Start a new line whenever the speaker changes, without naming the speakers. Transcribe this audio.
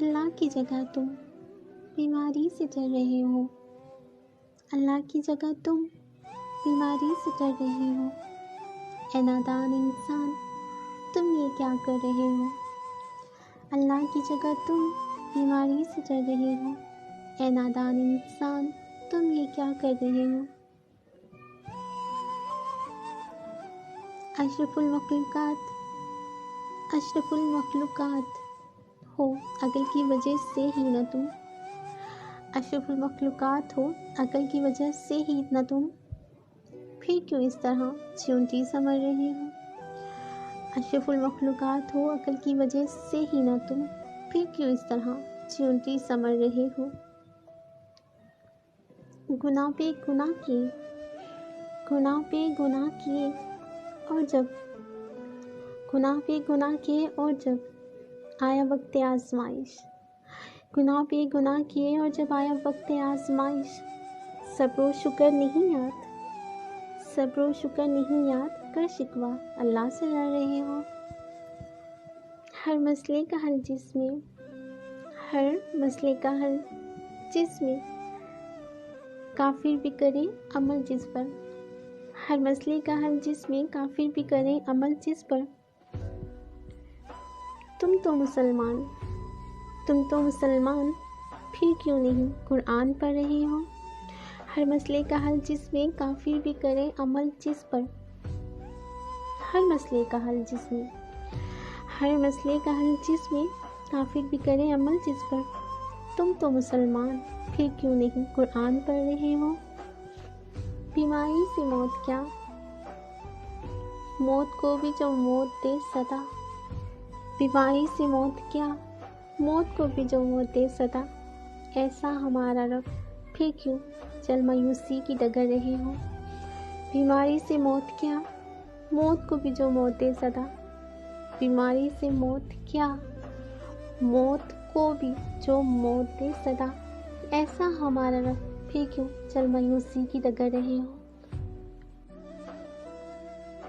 اللہ کی جگہ تم بیماری سے ڈر رہے ہو، اللہ کی جگہ تم بیماری سے ڈر رہے ہو۔ اے نادان انسان، تم یہ کیا کر رہے ہو؟ اللہ کی جگہ تم بیماری سے ڈر رہے ہو۔ اے نادان انسان، تم یہ کیا کر رہے ہو؟ اشرف المخلوقات ہو عقل کی وجہ سے ہی نہ تم، اشرف المخلوقات ہو عقل کی وجہ سے ہی نہ تم، پھر کیوں اس طرح چیونٹی سمجھ رہے ہو؟ اشرف المخلوقات ہو عقل کی وجہ سے ہی نہ تم، پھر کیوں اس طرح چیونٹی سمجھ رہے ہو؟ گناہ پہ گناہ کیے، گناہ پہ گناہ کیے، اور جب گناہ پہ گناہ کیے اور جب آیا وقت آزمائش، گناہ پہ گناہ کیے اور جب آیا وقت آزمائش، صبر و شکر نہیں یاد، صبر و شکر نہیں یاد کر شکوہ اللہ سے لڑ رہے ہو۔ ہر مسئلے کا حل جس میں کافر بھی کرے عمل جس پر، ہر مسئلے کا حل جس میں کافر بھی کرے عمل جس پر، تم تو مسلمان پھر کیوں نہیں قرآن پڑھ رہے ہو؟ ہر مسئلے کا حل جس میں کافر بھی کرے عمل جس پر، ہر مسئلے کا حل جس میں کافر بھی کرے عمل جس پر، تم تو مسلمان پھر کیوں نہیں قرآن پڑھ رہے ہو؟ بیماری سے موت کیا، موت کو بھی جو موت دے صدا، بیماری سے موت کیا، موت کو بھی جو موت دے صدا، ایسا ہمارا رب پھر کیوں چل مایوسی کی ڈگر رہے ہو؟ بیماری سے موت کیا، موت کو بھی جو موت دے صدا، بیماری سے موت کیا، موت کو بھی جو موت دے صدا، ایسا ہمارا رب پھر کیوں چل مایوسی کی ڈگر رہے ہو؟